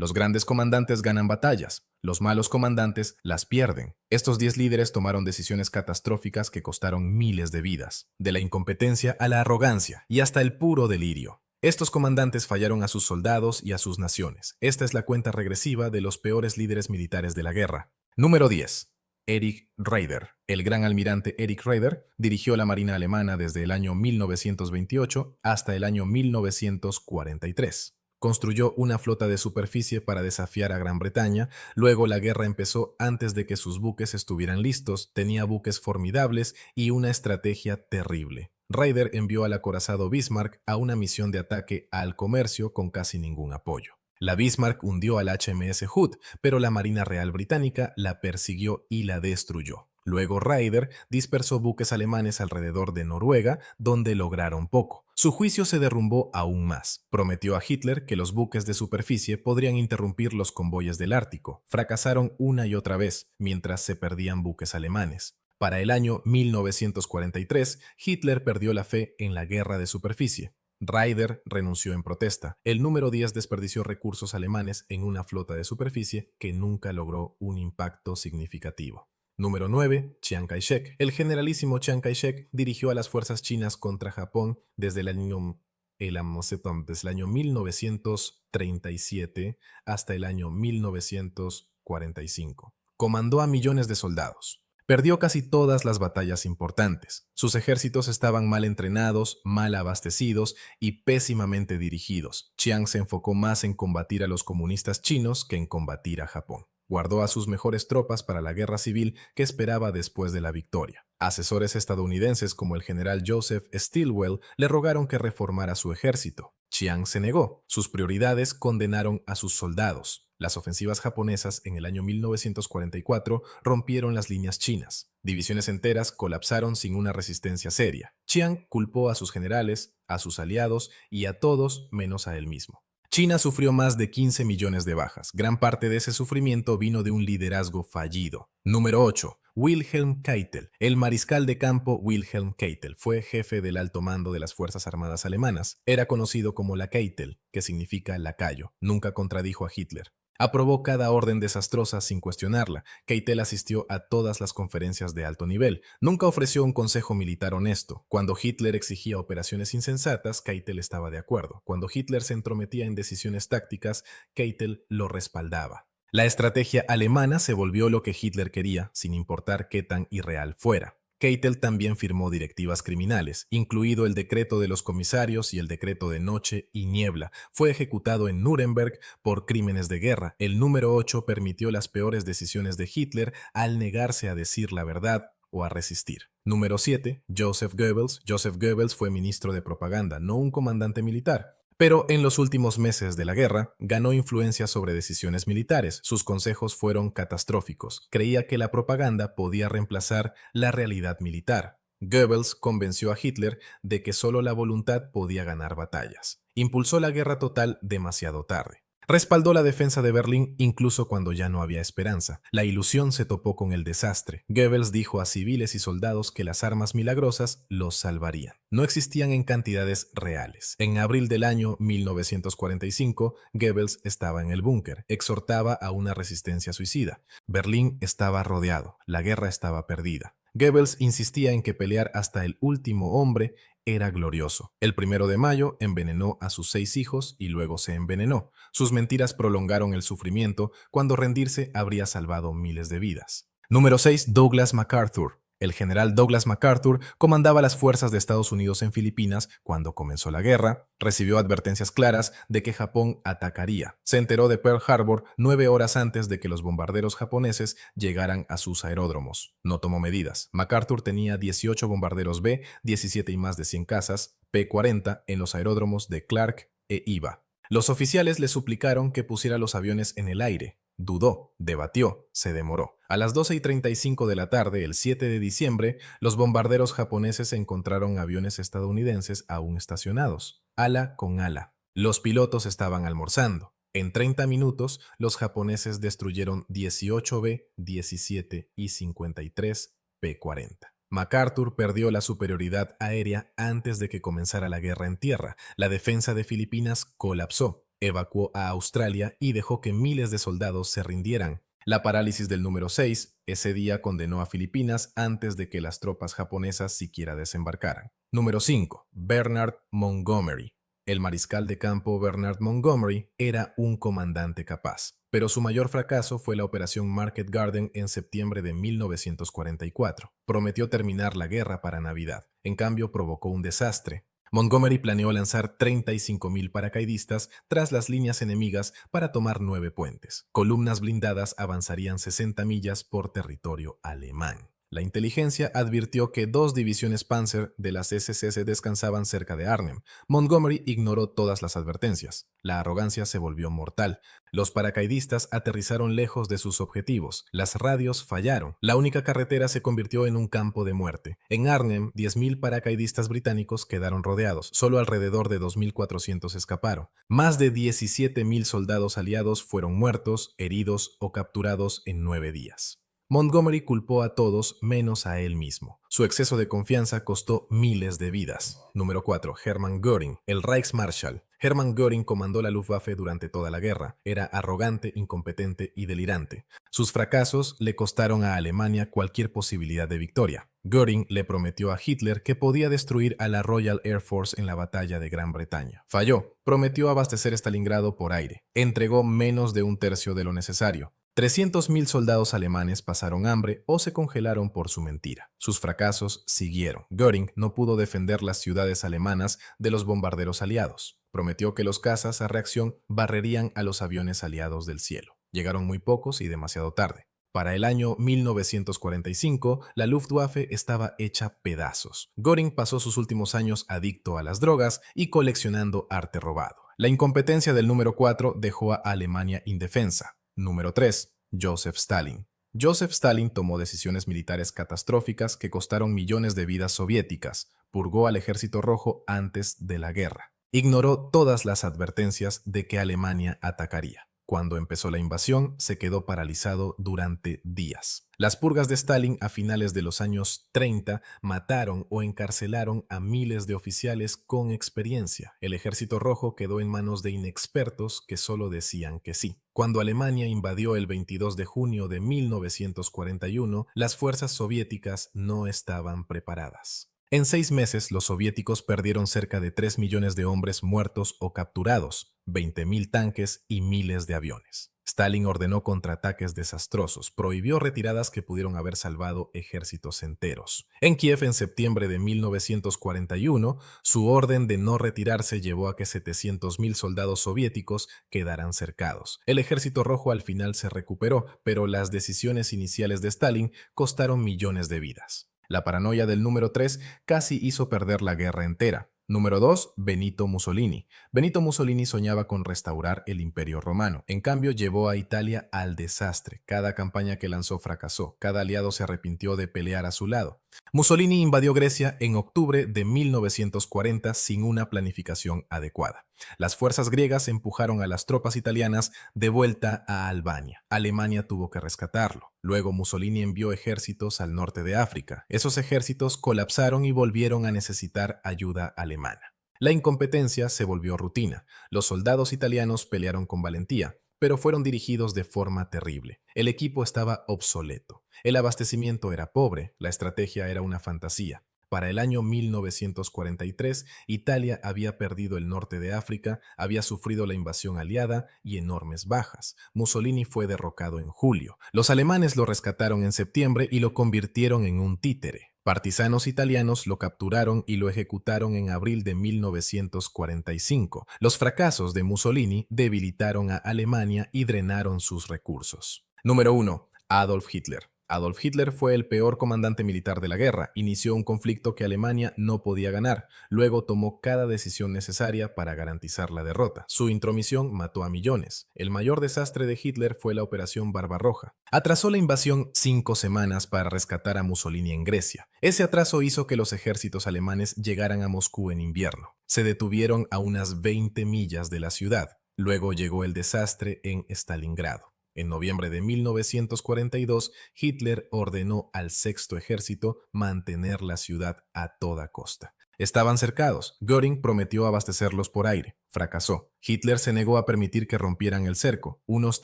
Los grandes comandantes ganan batallas, los malos comandantes las pierden. Estos 10 líderes tomaron decisiones catastróficas que costaron miles de vidas, de la incompetencia a la arrogancia y hasta el puro delirio. Estos comandantes fallaron a sus soldados y a sus naciones. Esta es la cuenta regresiva de los peores líderes militares de la guerra. Número 10. Erich Raeder. El gran almirante Erich Raeder dirigió la marina alemana desde el año 1928 hasta el año 1943. Construyó una flota de superficie para desafiar a Gran Bretaña. Luego la guerra empezó antes de que sus buques estuvieran listos. Tenía buques formidables y una estrategia terrible. Raeder envió al acorazado Bismarck a una misión de ataque al comercio con casi ningún apoyo. La Bismarck hundió al HMS Hood, pero la Marina Real Británica la persiguió y la destruyó. Luego Raeder dispersó buques alemanes alrededor de Noruega, donde lograron poco. Su juicio se derrumbó aún más. Prometió a Hitler que los buques de superficie podrían interrumpir los convoyes del Ártico. Fracasaron una y otra vez, mientras se perdían buques alemanes. Para el año 1943, Hitler perdió la fe en la guerra de superficie. Raeder renunció en protesta. El número 10 desperdició recursos alemanes en una flota de superficie que nunca logró un impacto significativo. Número 9. Chiang Kai-shek. El generalísimo Chiang Kai-shek dirigió a las fuerzas chinas contra Japón desde el año 1937 hasta el año 1945. Comandó a millones de soldados. Perdió casi todas las batallas importantes. Sus ejércitos estaban mal entrenados, mal abastecidos y pésimamente dirigidos. Chiang se enfocó más en combatir a los comunistas chinos que en combatir a Japón. Guardó a sus mejores tropas para la guerra civil que esperaba después de la victoria. Asesores estadounidenses como el general Joseph Stilwell le rogaron que reformara su ejército. Chiang se negó. Sus prioridades condenaron a sus soldados. Las ofensivas japonesas en el año 1944 rompieron las líneas chinas. Divisiones enteras colapsaron sin una resistencia seria. Chiang culpó a sus generales, a sus aliados y a todos menos a él mismo. China sufrió más de 15 millones de bajas. Gran parte de ese sufrimiento vino de un liderazgo fallido. Número 8. Wilhelm Keitel. El mariscal de campo Wilhelm Keitel fue jefe del alto mando de las Fuerzas Armadas alemanas. Era conocido como la Keitel, que significa lacayo. Nunca contradijo a Hitler. Aprobó cada orden desastrosa sin cuestionarla. Keitel asistió a todas las conferencias de alto nivel. Nunca ofreció un consejo militar honesto. Cuando Hitler exigía operaciones insensatas, Keitel estaba de acuerdo. Cuando Hitler se entrometía en decisiones tácticas, Keitel lo respaldaba. La estrategia alemana se volvió lo que Hitler quería, sin importar qué tan irreal fuera. Keitel también firmó directivas criminales, incluido el decreto de los comisarios y el decreto de noche y niebla. Fue ejecutado en Nuremberg por crímenes de guerra. El número 8 permitió las peores decisiones de Hitler al negarse a decir la verdad o a resistir. Número 7. Joseph Goebbels. Joseph Goebbels fue ministro de propaganda, no un comandante militar. Pero en los últimos meses de la guerra, ganó influencia sobre decisiones militares. Sus consejos fueron catastróficos. Creía que la propaganda podía reemplazar la realidad militar. Goebbels convenció a Hitler de que solo la voluntad podía ganar batallas. Impulsó la guerra total demasiado tarde. Respaldó la defensa de Berlín incluso cuando ya no había esperanza. La ilusión se topó con el desastre. Goebbels dijo a civiles y soldados que las armas milagrosas los salvarían. No existían en cantidades reales. En abril del año 1945, Goebbels estaba en el búnker. Exhortaba a una resistencia suicida. Berlín estaba rodeado. La guerra estaba perdida. Goebbels insistía en que pelear hasta el último hombre era glorioso. El 1 de mayo envenenó a sus 6 hijos y luego se envenenó. Sus mentiras prolongaron el sufrimiento cuando rendirse habría salvado miles de vidas. Número 6. Douglas MacArthur. El general Douglas MacArthur comandaba las fuerzas de Estados Unidos en Filipinas cuando comenzó la guerra. Recibió advertencias claras de que Japón atacaría. Se enteró de Pearl Harbor 9 horas antes de que los bombarderos japoneses llegaran a sus aeródromos. No tomó medidas. MacArthur tenía 18 bombarderos B, 17 y más de 100 cazas, P-40 en los aeródromos de Clark e Iba. Los oficiales le suplicaron que pusiera los aviones en el aire. Dudó, debatió, se demoró. A las 12:35 de la tarde, el 7 de diciembre, los bombarderos japoneses encontraron aviones estadounidenses aún estacionados, ala con ala. Los pilotos estaban almorzando. En 30 minutos, los japoneses destruyeron 18 B, 17 y 53 P-40. MacArthur perdió la superioridad aérea antes de que comenzara la guerra en tierra. La defensa de Filipinas colapsó. evacuó a Australia y dejó que miles de soldados se rindieran. La parálisis del número 6 ese día condenó a Filipinas antes de que las tropas japonesas siquiera desembarcaran. Número 5. Bernard Montgomery. El mariscal de campo Bernard Montgomery era un comandante capaz, pero su mayor fracaso fue la Operación Market Garden en septiembre de 1944. Prometió terminar la guerra para Navidad, en cambio provocó un desastre. Montgomery planeó lanzar 35.000 paracaidistas tras las líneas enemigas para tomar 9 puentes. Columnas blindadas avanzarían 60 millas por territorio alemán. La inteligencia advirtió que 2 divisiones Panzer de las SS descansaban cerca de Arnhem. Montgomery ignoró todas las advertencias. La arrogancia se volvió mortal. Los paracaidistas aterrizaron lejos de sus objetivos. Las radios fallaron. La única carretera se convirtió en un campo de muerte. En Arnhem, 10.000 paracaidistas británicos quedaron rodeados. Solo alrededor de 2.400 escaparon. Más de 17.000 soldados aliados fueron muertos, heridos o capturados en 9 días. Montgomery culpó a todos menos a él mismo. Su exceso de confianza costó miles de vidas. Número 4. Hermann Göring, el Reichsmarschall. Hermann Göring comandó la Luftwaffe durante toda la guerra. Era arrogante, incompetente y delirante. Sus fracasos le costaron a Alemania cualquier posibilidad de victoria. Göring le prometió a Hitler que podía destruir a la Royal Air Force en la batalla de Gran Bretaña. Falló. Prometió abastecer Stalingrado por aire. Entregó menos de un tercio de lo necesario. 300.000 soldados alemanes pasaron hambre o se congelaron por su mentira. Sus fracasos siguieron. Göring no pudo defender las ciudades alemanas de los bombarderos aliados. Prometió que los cazas a reacción barrerían a los aviones aliados del cielo. Llegaron muy pocos y demasiado tarde. Para el año 1945, la Luftwaffe estaba hecha pedazos. Göring pasó sus últimos años adicto a las drogas y coleccionando arte robado. La incompetencia del número 4 dejó a Alemania indefensa. Número 3. Joseph Stalin. Joseph Stalin tomó decisiones militares catastróficas que costaron millones de vidas soviéticas. Purgó al Ejército Rojo antes de la guerra. Ignoró todas las advertencias de que Alemania atacaría. Cuando empezó la invasión, se quedó paralizado durante días. Las purgas de Stalin a finales de los años 30 mataron o encarcelaron a miles de oficiales con experiencia. El Ejército Rojo quedó en manos de inexpertos que solo decían que sí. Cuando Alemania invadió el 22 de junio de 1941, las fuerzas soviéticas no estaban preparadas. En 6 meses, los soviéticos perdieron cerca de 3 millones de hombres muertos o capturados, 20.000 tanques y miles de aviones. Stalin ordenó contraataques desastrosos, prohibió retiradas que pudieron haber salvado ejércitos enteros. En Kiev, en septiembre de 1941, su orden de no retirarse llevó a que 700.000 soldados soviéticos quedaran cercados. El Ejército Rojo al final se recuperó, pero las decisiones iniciales de Stalin costaron millones de vidas. La paranoia del número 3 casi hizo perder la guerra entera. Número 2. Benito Mussolini. Benito Mussolini soñaba con restaurar el Imperio Romano. En cambio, llevó a Italia al desastre. Cada campaña que lanzó fracasó. Cada aliado se arrepintió de pelear a su lado. Mussolini invadió Grecia en octubre de 1940 sin una planificación adecuada. Las fuerzas griegas empujaron a las tropas italianas de vuelta a Albania. Alemania tuvo que rescatarlo. Luego Mussolini envió ejércitos al norte de África. Esos ejércitos colapsaron y volvieron a necesitar ayuda alemana. La incompetencia se volvió rutina. Los soldados italianos pelearon con valentía, pero fueron dirigidos de forma terrible. El equipo estaba obsoleto. El abastecimiento era pobre, la estrategia era una fantasía. Para el año 1943, Italia había perdido el norte de África, había sufrido la invasión aliada y enormes bajas. Mussolini fue derrocado en julio. Los alemanes lo rescataron en septiembre y lo convirtieron en un títere. Partisanos italianos lo capturaron y lo ejecutaron en abril de 1945. Los fracasos de Mussolini debilitaron a Alemania y drenaron sus recursos. Número 1. Adolf Hitler. Adolf Hitler fue el peor comandante militar de la guerra. Inició un conflicto que Alemania no podía ganar. Luego tomó cada decisión necesaria para garantizar la derrota. Su intromisión mató a millones. El mayor desastre de Hitler fue la Operación Barbarroja. Atrasó la invasión 5 semanas para rescatar a Mussolini en Grecia. Ese atraso hizo que los ejércitos alemanes llegaran a Moscú en invierno. Se detuvieron a unas 20 millas de la ciudad. Luego llegó el desastre en Stalingrado. En noviembre de 1942, Hitler ordenó al Sexto Ejército mantener la ciudad a toda costa. Estaban cercados. Göring prometió abastecerlos por aire. Fracasó. Hitler se negó a permitir que rompieran el cerco. Unos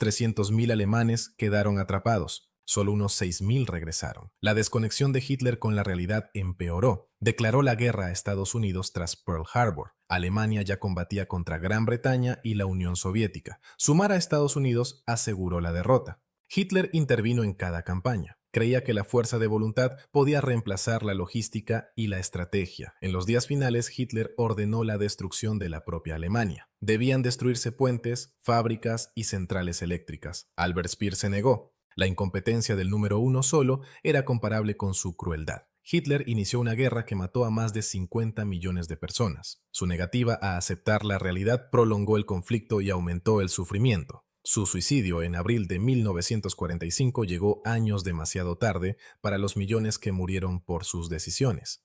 300.000 alemanes quedaron atrapados. Solo unos 6.000 regresaron. La desconexión de Hitler con la realidad empeoró. Declaró la guerra a Estados Unidos tras Pearl Harbor. Alemania ya combatía contra Gran Bretaña y la Unión Soviética. Sumar a Estados Unidos aseguró la derrota. Hitler intervino en cada campaña. Creía que la fuerza de voluntad podía reemplazar la logística y la estrategia. En los días finales, Hitler ordenó la destrucción de la propia Alemania. Debían destruirse puentes, fábricas y centrales eléctricas. Albert Speer se negó. La incompetencia del número uno solo era comparable con su crueldad. Hitler inició una guerra que mató a más de 50 millones de personas. Su negativa a aceptar la realidad prolongó el conflicto y aumentó el sufrimiento. Su suicidio en abril de 1945 llegó años demasiado tarde para los millones que murieron por sus decisiones.